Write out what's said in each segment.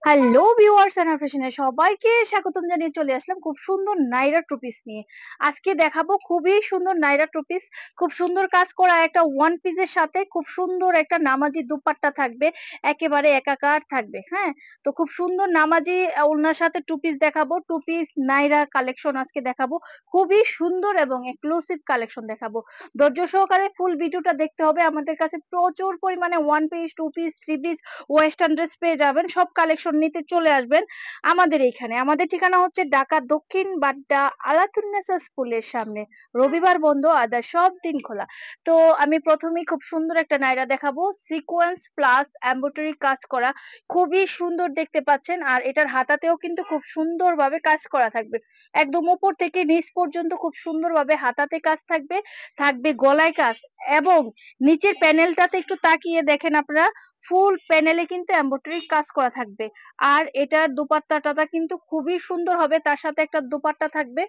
Hello viewers and ফ্যাশনে সবাইকে স্বাগতম জানিয়ে চলে আসলাম খুব সুন্দর নাইরা টু পিস নিয়ে। আজকে দেখাবো খুবই সুন্দর নাইরা টু পিস, খুব সুন্দর কাজ করা একটা ওয়ান পিসের সাথে খুব সুন্দর একটা নামাজি দুপাট্টা থাকবে, একেবারে একাকার থাকবে। হ্যাঁ, তো খুব সুন্দর নামাজি ওড়নার সাথে টু পিস দেখাবো, টু পিস নাইরা কালেকশন আজকে দেখাবো। খুবই সুন্দর এবং এক্সক্লুসিভ কালেকশন দেখাবো। ধৈর্য সহকারে ফুল ভিডিওটা দেখতে হবে। আমাদের কাছে প্রচুর পরিমাণে one piece, two piece, three piece, western dress পেয়ে যাবেন। সব কালেকশন নিতে চলে আসবেন আমাদের এইখানে। আমাদের ঠিকানা হচ্ছে ঢাকা দক্ষিণ বাড্ডা আলাতুন্নেসা স্কুলের সামনে। রবিবার বন্ধ, আদার সব দিন খোলা। তো আমি প্রথমেই খুব সুন্দর একটা নাইরা দেখাবো, সিকোয়েন্স প্লাস এমব্রয়ডারি কাজ করা, খুবই সুন্দর দেখতে পাচ্ছেন। আর এটার হাতাতেও কিন্তু খুব সুন্দরভাবে কাজ করা থাকবে, একদম উপর থেকে নিচ পর্যন্ত খুব সুন্দরভাবে হাতাতে কাজ থাকবে, থাকবে গলায় কাজ, এবং নিচের প্যানেলটাতে একটু তাকিয়ে দেখেন আপনারা, ফুল প্যানেলে কিন্তু এমব্রয়ডারি কাজ করা থাকবে। আর এটার দোপাট্টাটা কিন্তু খুবই সুন্দর হবে, তার সাথে একটা দোপাট্টা থাকবে।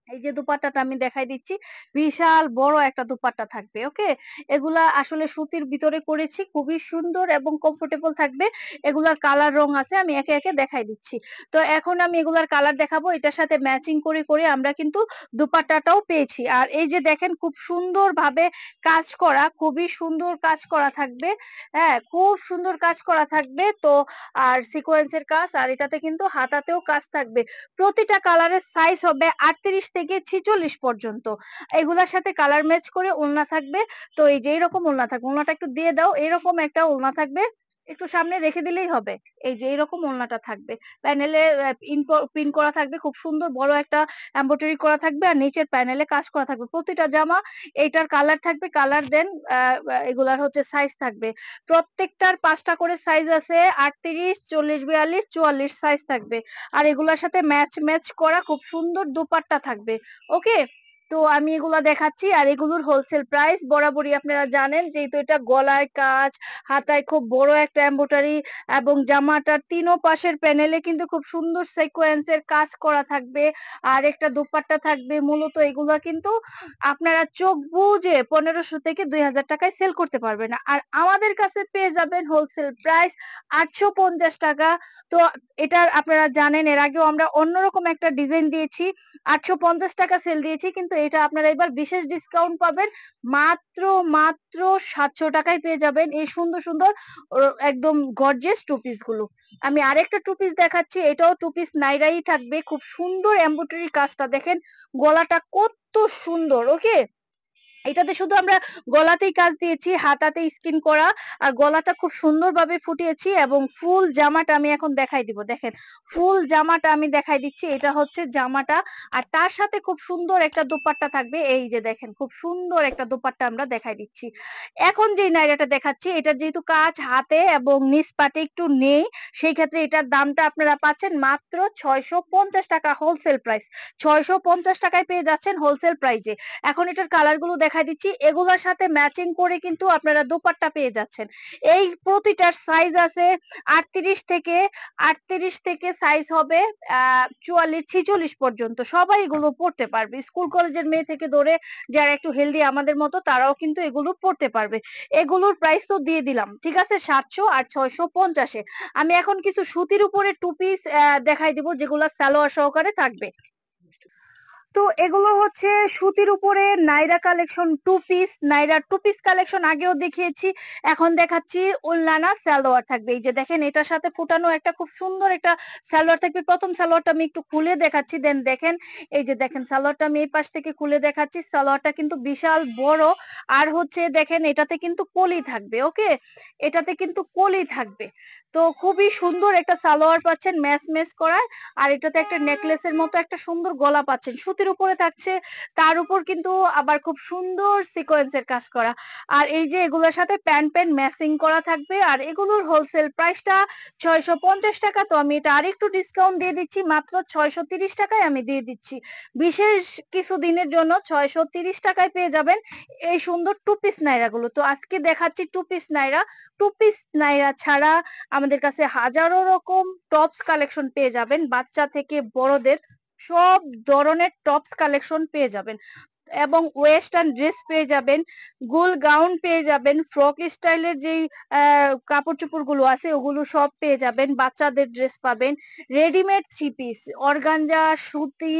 এই যে দুপাট্টাটা আমি দেখাই দিচ্ছি, বিশাল বড় একটা দুপাট্টা থাকবে। ওকে, এগুলা আসলে সুতির ভিতরে করেছি, খুবই সুন্দর এবং কমফোর্টেবল থাকবে। এগুলার কালার রং আছে, আমি একে একে দেখাই দিচ্ছি। তো এখন আমি এগুলার কালার দেখাবো, এটার সাথে ম্যাচিং করে করে আমরা কিন্তু দুপাট্টাটাও পেয়েছি। আর এই যে দেখেন খুব সুন্দর ভাবে কাজ করা, খুবই সুন্দর কাজ করা থাকবে। হ্যাঁ, খুব সুন্দর কাজ করা থাকবে। তো আর সিকোয়েন্সের কাজ, আর এটাতে কিন্তু হাতাতেও কাজ থাকবে। প্রতিটা কালারের সাইজ হবে 38 থেকে 46 পর্যন্ত। এগুলার সাথে কালার ম্যাচ করে ওড়না থাকবে। তো এই যে এরকম ওড়না থাকবে, ওড়নাটা একটু দিয়ে দাও, এরকম একটা ওড়না থাকবে, একটু সামনে রেখে দিলেই হবে। এই যে এরকম ওড়নাটা থাকবে, প্যানেলে প্রিন্ট করা থাকবে, খুব সুন্দর বড় একটা এমব্রয়ডারি করা থাকবে, আর নিচের প্যানেলে কাজ করা থাকবে। প্রতিটা জামা এইটার কালার থাকবে, কালার দেন এগুলার হচ্ছে সাইজ থাকবে। প্রত্যেকটার 5টা করে সাইজ আছে, 38, 40, 42, 44 সাইজ থাকবে। আর এগুলার সাথে ম্যাচ ম্যাচ করা খুব সুন্দর দুপাট্টা থাকবে। ওকে, তো আমি এগুলা দেখাচ্ছি। আর এগুলোর হোলসেল প্রাইস বরাবরই আপনারা জানেন, যেহেতু এটা গলায় কাজ, হাতায় খুব বড় একটা এমব্রয়ডারি, এবং জামাটার তিনও পাশের প্যানেলে কিন্তু খুব সুন্দর সিকোয়েন্সের কাজ করা থাকবে। আর একটা দুপাট্টা থাকবে। মূলত এগুলা কিন্তু আপনারা চোখ বুজে 1500 থেকে 2000 টাকায় সেল করতে পারবেন না। আর আমাদের কাছে পেয়ে যাবেন হোলসেল প্রাইস 850 টাকা। তো এটার আপনারা জানেন এর আগেও আমরা অন্যরকম একটা ডিজাইন দিয়েছি, 850 টাকা সেল দিয়েছি, কিন্তু এটা আপনারা এবার বিশেষ ডিসকাউন্ট পাবেন, মাত্র মাত্র 700 টাকায় পেয়ে যাবেন এই সুন্দর সুন্দর একদম গর্জিয়াস টু পিস গুলো। আমি আরেকটা টু পিস দেখাচ্ছি, এটাও টু পিস নাইরাই থাকবে, খুব সুন্দর এমব্রয়ডারি কাজটা দেখেন, গলাটা কত সুন্দর। ওকে, এটাতে শুধু আমরা গলাতেই কাজ দিয়েছি, হাতাতে স্কিন করা, আর গলাটা খুব সুন্দরভাবে ফুটিয়েছি। এবং ফুল জামাটা আমি এখন দেখাই দিব, দেখেন ফুল জামাটা আমি দেখাই দিচ্ছি, এটা হচ্ছে জামাটা। আর তার সাথে খুব সুন্দর একটা দোপাট্টা থাকবে, এই যে দেখেন খুব সুন্দর একটা দোপাট্টা আমরা দেখাই দিচ্ছি। এখন যে নাইরাটা দেখাচ্ছি, এটা যেহেতু কাজ হাতে এবং নিচ পাটে একটু নেই, সেই ক্ষেত্রে এটার দামটা আপনারা পাচ্ছেন মাত্র 650 টাকা হোলসেল প্রাইস। 650 টাকায় পেয়ে যাচ্ছেন হোলসেল প্রাইসে। এখন এটার কালার গুলো দেখাই দিচ্ছি, এগুলোর সাথে ম্যাচিং করে কিন্তু আপনারা দোপাট্টা পেয়ে যাচ্ছেন। এই প্রতিটার সাইজ আছে 38 থেকে 38 থেকে সাইজ হবে 44, 46 পর্যন্ত। সবাই এগুলো পড়তে পারবে, স্কুল কলেজের মেয়ে থেকে ধরে যারা একটু হেলদি আমাদের মতো, তারাও কিন্তু এগুলো পড়তে পারবে। এগুলোর প্রাইস তো দিয়ে দিলাম, ঠিক আছে, 700 আর 650-এ। আমি এখন কিছু সুতির উপরে টু পিস দেখাই দিব, যেগুলো সালোয়ার সহকারে থাকবে। তো এগুলো হচ্ছে সুতির উপরে নাইরা কালেকশন টু পিস, নাইরা টু পিস কালেকশন আগেও দেখিয়েছি, এখন দেখাচ্ছি উলনানা সালোয়ার থাকবে। এই যে দেখেন এটার সাথে ফুটানো একটা খুব সুন্দর একটা সালোয়ার থাকবে। প্রথম সালোয়ারটা আমি একটু খুলে দেখাচ্ছি, দেন দেখেন, এই যে দেখেন সালোয়ারটা আমি এই পাশ থেকে খুলে দেখাচ্ছি, সালোয়ারটা কিন্তু বিশাল বড়। আর হচ্ছে দেখেন এটাতে কিন্তু কলি থাকবে। ওকে, এটাতে কিন্তু কলি থাকবে। তো খুবই সুন্দর একটা সালোয়ার পাচ্ছেন ম্যাচ ম্যাচ করা। আর এটাতে একটা নেকলেসের মতো একটা সুন্দর গলা পাচ্ছেন, সুতির উপরে থাকছে, তার উপর কিন্তু আবার খুব সুন্দর সিকোয়েন্সের কাজ করা। আর এই যে এগুলোর সাথে প্যান্ট প্যান্ট ম্যাচিং করা থাকবে। আর এগুলোর হোলসেল প্রাইসটা 650 টাকা। তো আমি এটা আরেকটু ডিসকাউন্ট দিয়ে দিচ্ছি, মাত্র 630 টাকায় আমি দিয়ে দিচ্ছি। বিশেষ কিছু দিনের জন্য 630 টাকায় পেয়ে যাবেন এই সুন্দর টু পিস নাইরা গুলো। তো আজকে দেখাচ্ছি টু পিস নাইরা। টু পিস নাইরা ছাড়া আমাদের কাছে হাজারো রকম টপস কালেকশন পেয়ে যাবেন, বাচ্চা থেকে বড়দের সব ধরনের টপস কালেকশন পেয়ে যাবেন। এবং ওয়েস্টার্ন ড্রেস পেয়ে যাবেন, গোল গাউন পেয়ে যাবেন, ফ্রক স্টাইলের যেই কাপড় চোপড় গুলো আছে ওগুলো সব পেয়ে যাবেন, বাচ্চাদের ড্রেস পাবেন, রেডিমেড থ্রি পিস, অর্গানজা, সুতি,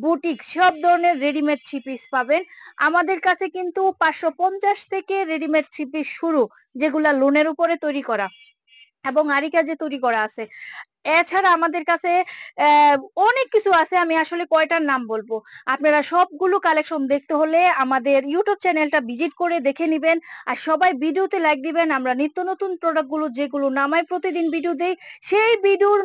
বুটিক সব ধরনের রেডিমেড থ্রি পিস পাবেন। আমাদের কাছে কিন্তু 550 থেকে রেডিমেড থ্রি পিস শুরু, যেগুলা লোনের উপরে তৈরি করা এবং আরি কাজে তৈরি করা আছে। এছাড়া আমাদের কাছে আহ, অনেক কিছু আছে, আমি আসলে কয়টার নাম বলবো। আপনারা সবগুলো কালেকশন দেখতে হলে আমাদের ইউটিউব চ্যানেলটা ভিজিট করে দেখে নিবেন। আর সবাই ভিডিওতে লাইক দিবেন, আমরা নিত্য নতুন প্রোডাক্ট গুলো যেগুলো নামায় প্রতিদিন ভিডিও দেই, সেই ভিডিওর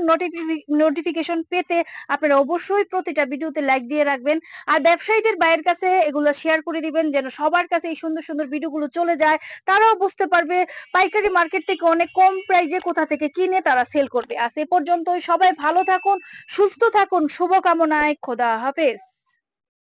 নোটিফিকেশন পেতে আপনারা অবশ্যই প্রতিটা ভিডিওতে লাইক দিয়ে রাখবেন। আর ব্যবসায়ীদের বাইরের কাছে এগুলো শেয়ার করে দিবেন, যেন সবার কাছে এই সুন্দর সুন্দর ভিডিওগুলো চলে যায়, তারাও বুঝতে পারবে পাইকারি মার্কেট থেকে অনেক কম প্রাইজে কোথা থেকে কিনে তারা সেল করবে। আজ এ পর্যন্তই, সবাই ভালো থাকুন, সুস্থ থাকুন, শুভকামনায়, খোদা হাফেজ।